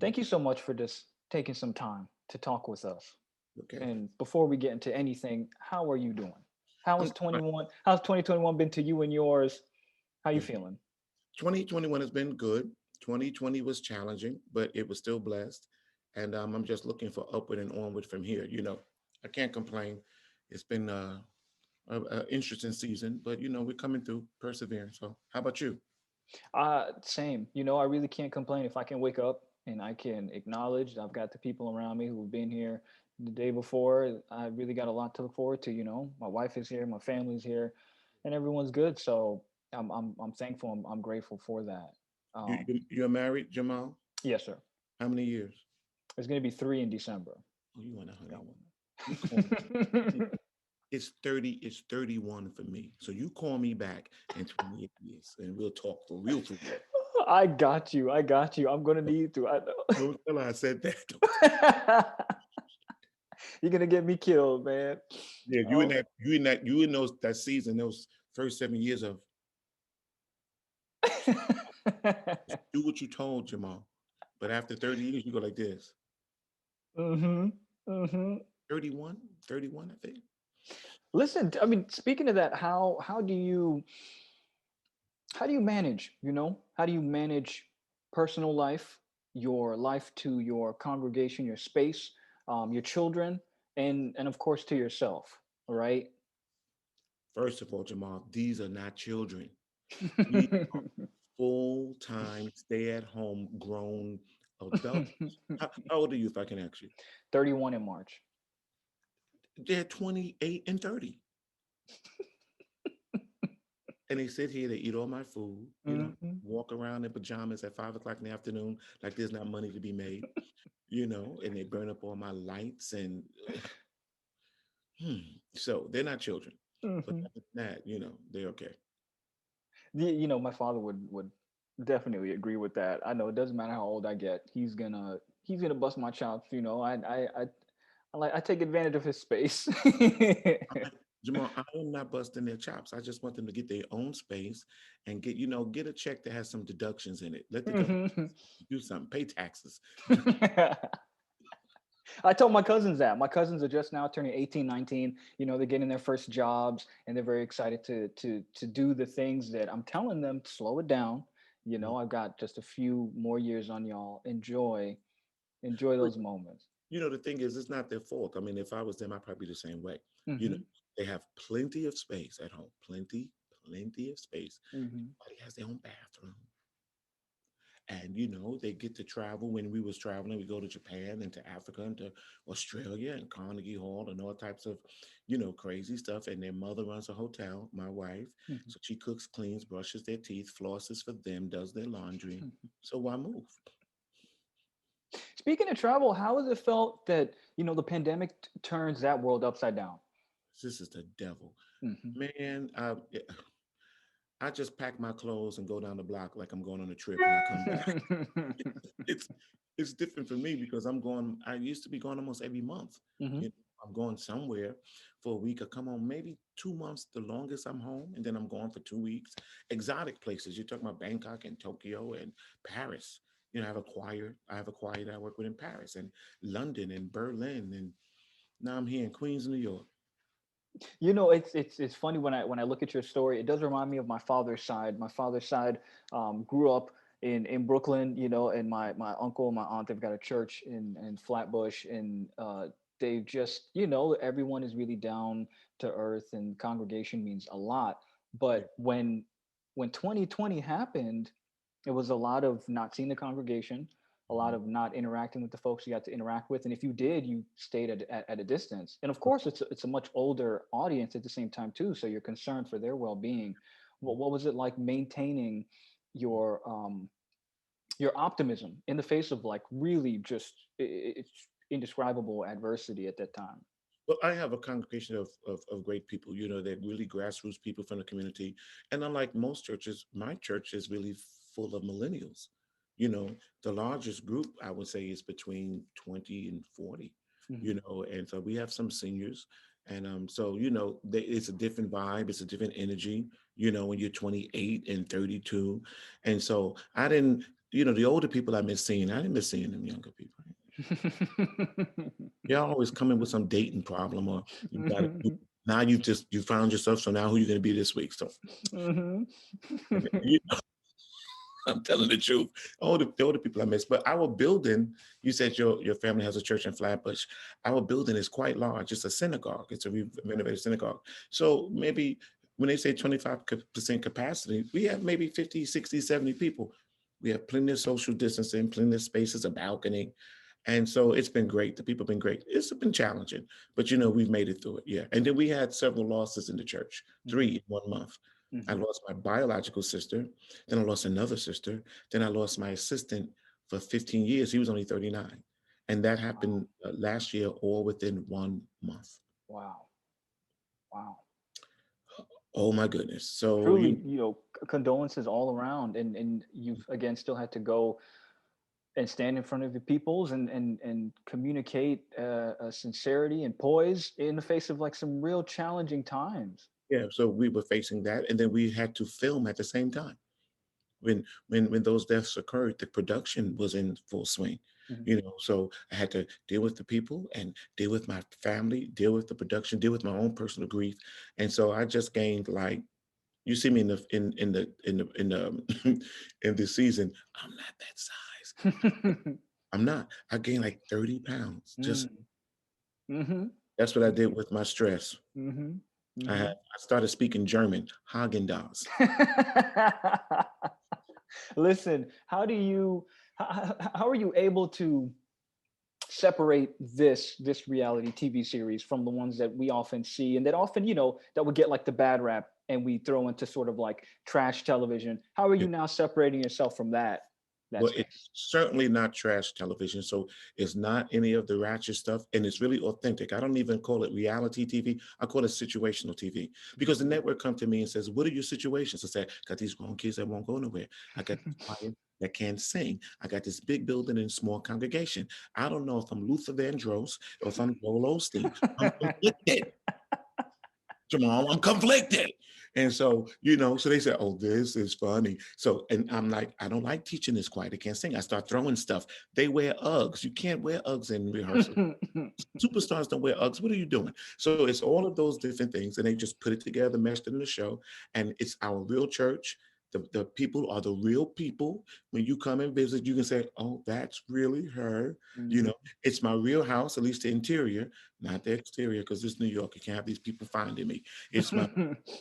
Thank you so much for just taking some time to talk with us. Okay. And before we get into anything, how are you doing? How I'm is 21? How's 2021 been to you and yours? How you yeah. feeling? 2021 has been good. 2020 was challenging, but it was still blessed. And I'm just looking for upward and onward from here. I can't complain. It's been a interesting season, but we're coming through, persevering. So, how about you? Same. I really can't complain if I can wake up and I can acknowledge I've got the people around me who've been here the day before. I really got a lot to look forward to. My wife is here, my family's here, and everyone's good. So I'm thankful. I'm grateful for that. Um, You're married, Jamal? yes, sir. How many years? It's gonna be 3 in December. Oh, you want a Yeah. honeymoon? You call me. It's 30, it's 31 for me. So you call me back in 28 years and we'll talk for real. I got you. I got you. I'm gonna need to. I Don't tell her I said that. know. You're gonna get me killed, man. Yeah, Oh. you in those that season, those first 7 years of do what you told Jamal. But after 30 years, you go like this. Mm-hmm. Mm-hmm. 31, 31, I think. Listen, I mean, speaking of that, how do you manage? How do you manage personal life, your life to your congregation, your space, your children, and of course to yourself. All right. First of all, Jamal, these are not children. These are full-time, stay-at-home grown adults. How old are you, if I can ask you? 31 in March. They're 28 and 30. And they sit here, they eat all my food, Hmm. walk around in pajamas at 5 o'clock in the afternoon like there's not money to be made, and they burn up all my lights and so they're not children. But Hmm. other than that, they're okay. My father would definitely agree with that. I know it doesn't matter how old I get, he's gonna bust my chops. I take advantage of his space. I, Jamal, I am not busting their chops. I just want them to get their own space and get a check that has some deductions in it. Let the government Mhm. do something, pay taxes. I told my cousins that. My cousins are just now turning 18, 19. They're getting their first jobs and they're very excited to do the things that I'm telling them, slow it down. I've got just a few more years on y'all. Enjoy those moments. The thing is, it's not their fault. I mean, if I was them, I'd probably be the same way. You know, Hmm. they have plenty of space at home, plenty of space. Hmm. Everybody has their own bathroom. And they get to travel. When we was traveling, we go to Japan and to Africa and to Australia and Carnegie Hall and all types of crazy stuff. And their mother runs a hotel, my wife, Hmm. so she cooks, cleans, brushes their teeth, flosses for them, does their laundry. So why move? Speaking of travel, how has it felt that the pandemic turns that world upside down? This is the devil. Hmm. Man, I just pack my clothes and go down the block like I'm going on a trip and I come back. it's it's different for me because I used to be going almost every month. Hmm. You know, I'm going somewhere for a week. I come home maybe 2 months, the longest I'm home, and then I'm gone for 2 weeks. Exotic places. You're talking about Bangkok and Tokyo and Paris. I have a choir that I work with in Paris and London and Berlin. And now I'm here in Queens, New York. It's funny when I look at your story. It does remind me of my father's side. My father's side grew up in Brooklyn, and my uncle and my aunt, they've got a church in Flatbush, and they just, everyone is really down to earth, and congregation means a lot. Yeah. But when 2020 happened, it was a lot of not seeing the congregation, a lot Mhm. of not interacting with the folks you got to interact with, and if you did, you stayed at a distance. And of course, it's a much older audience at the same time too, so you're concerned for their well-being. What was it like maintaining your your optimism in the face of like really just it's indescribable adversity at that time? Well, I have a congregation of great people, that really grassroots people from the community. And unlike most churches, my church is really full of millennials. The largest group I would say is between 20 and 40, Hmm. and so we have some seniors. And so, it's a different vibe, it's a different energy, when you're 28 and 32. And so I didn't the older people I miss seeing. I didn't miss seeing them younger people. They're always coming with some dating problem, or you got it. Now you found yourself. So now who you going to be this week? So Mhm. you I'm telling the truth. The older people I miss. But our building, you said your family has a church in Flatbush. Our building is quite large. It's a synagogue. It's a renovated synagogue. So maybe when they say 25% capacity, we have maybe 50, 60, 70 people. We have plenty of social distancing, plenty of spaces, a balcony. And so it's been great. The people have been great. It's been challenging, but we've made it through it. Yeah. And then we had several losses in the church, 3 in 1 month. I Mhm. lost my biological sister, then I lost another sister, then I lost my assistant for 15 years. He was only 39. And that Wow. happened last year, all within 1 month. Wow. Wow. Oh my goodness. So Truly, condolences all around, and you've again still had to go and stand in front of your peoples and communicate sincerity and poise in the face of like some real challenging times. yeah, so we were facing that, and then we had to film at the same time. When those deaths occurred, the production was in full swing. Mhm. So I had to deal with the people and deal with my family, deal with the production, deal with my own personal grief. And so I just gained, like, you see me in the in this season, I'm not that size. I'm not. I gained like 30 pounds. Just Mm. Mhm. that's what I did with my stress. Mhm. Mhm. I started speaking German, Hagen Dazs. Listen, how are you able to separate this reality TV series from the ones that we often see and that often, that would get like the bad rap and we throw into sort of like trash television? How are you now separating yourself from that Well, space? it's certainly not trash television. So it's not any of the ratchet stuff. And it's really authentic. I don't even call it reality TV. I call it situational TV because the network come to me and says, what are your situations? I said, got these grown kids that won't go nowhere. I got this choir that can't sing. I got this big building and small congregation. I don't know if I'm Luther Vandross or if I'm Joel Osteen. I'm conflicted. Jamal, I'm conflicted. And so, so they said, oh, this is funny. So, and I'm like, I don't like teaching this quiet. They can't sing. I start throwing stuff. They wear Uggs. You can't wear Uggs in rehearsal. Superstars don't wear Uggs. What are you doing? So it's all of those different things. And they just put it together, meshed it in the show. And it's our real church. The people are the real people. When you come and visit, you can say, oh, that's really her. You Mhm. know, it's my real house, at least the interior, not the exterior, because it's New York. You can't have these people finding me. It's my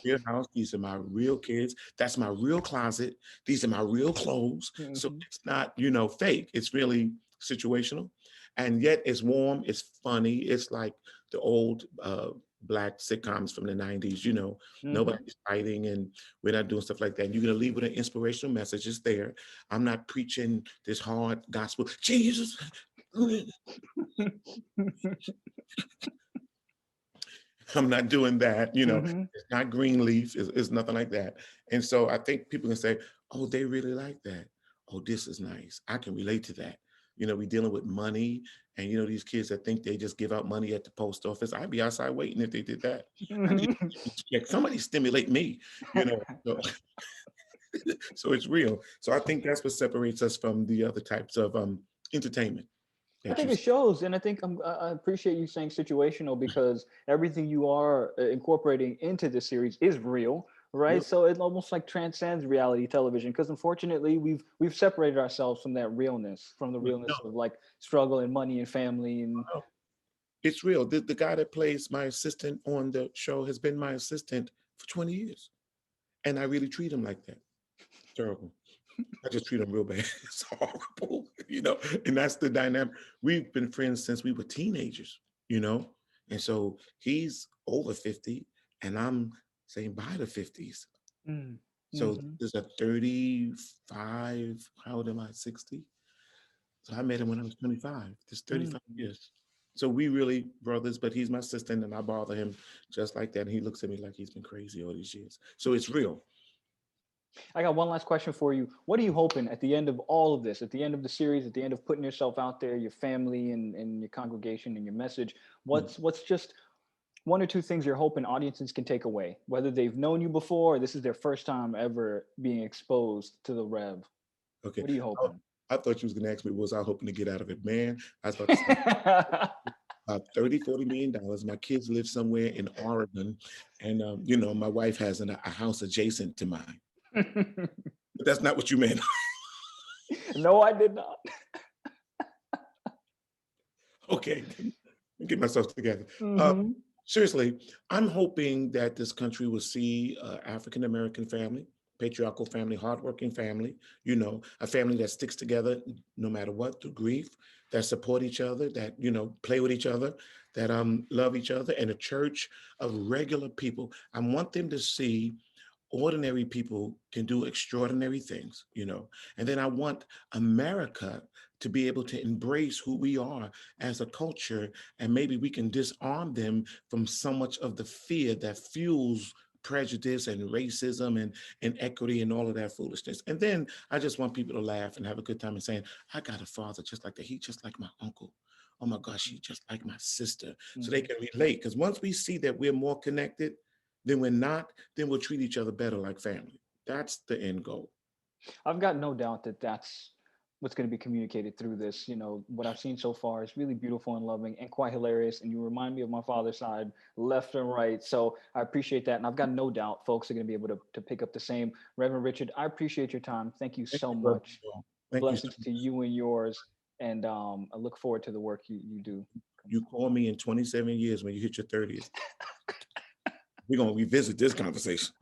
real house. These are my real kids. That's my real closet. These are my real clothes. So Mhm. it's not, fake. It's really situational. And yet it's warm, it's funny. It's like the old black sitcoms from the 90s, Mhm. nobody's fighting and we're not doing stuff like that. And you're gonna leave with an inspirational message. It's there. I'm not preaching this hard gospel. Jesus. I'm not doing that. Mhm. It's not Greenleaf. It's nothing like that. And so I think people can say, oh, they really like that. Oh, this is nice. I can relate to that. We dealing with money and, these kids that think they just give out money at the post office. I'd be outside waiting if they did that. I need Mhm. to check. Somebody stimulate me, you know. So, so it's real. So I think that's what separates us from the other types of entertainment I that think you it see. shows, and I think I appreciate you saying situational because everything you are incorporating into this series is real, right? Real. So it almost like transcends reality television because unfortunately we've separated ourselves from that realness, from the No, realness of like struggle and money and family and. no. It's real. The guy that plays my assistant on the show has been my assistant for 20 years. And I really treat him like that. Terrible. I just treat him real bad. It's horrible, and that's the dynamic. We've been friends since we were teenagers, you know? And so he's over 50 and I'm saying by the 50s. Mm. So Mhm. there's a 35, how old am I? 60? So I met him when I was 25. This 35 Mhm. years. So we really brothers, but he's my assistant and I bother him just like that. And he looks at me like he's been crazy all these years. So it's real. I got one last question for you. What are you hoping at the end of all of this, at the end of the series, at the end of putting yourself out there, your family and your congregation and your message? Mm. What's just one or two things you're hoping audiences can take away, whether they've known you before or this is their first time ever being exposed to the Rev? Okay. What are you Oh, hoping? I thought you was gonna ask me what was I hoping to get out of it, man. I was about to say about 30, $40 million. My kids live somewhere in Oregon, and my wife has a house adjacent to mine. But that's not what you meant. No, I did not. Okay, get myself together. Uh, Hmm. Seriously, I'm hoping that this country will see African American family, patriarchal family, hardworking family, a family that sticks together no matter what through grief, that support each other, that, play with each other, that love each other, and a church of regular people. I want them to see ordinary people can do extraordinary things, and then I want America to be able to embrace who we are as a culture, and maybe we can disarm them from so much of the fear that fuels prejudice and racism and inequity and all of that foolishness. And then I just want people to laugh and have a good time and saying, I got a father just like that. He just like my uncle. Oh my gosh, he just like my sister. So they Hmm. can relate. Because once we see that we're more connected than we're not, then we'll treat each other better like family. That's the end goal. I've got no doubt that that's what's going to be communicated through this. What I've seen so far is really beautiful and loving and quite hilarious. And you remind me of my father's side, left and right. So I appreciate that. And I've got no doubt folks are going to be able to pick up the same. Reverend Richard, I appreciate your time. Thank you Thank so you, brother. much. Thank you so Blessings to much. you and yours. And I look forward to the work you do. You call me in 27 years when you hit your 30th. We're going to revisit this conversation.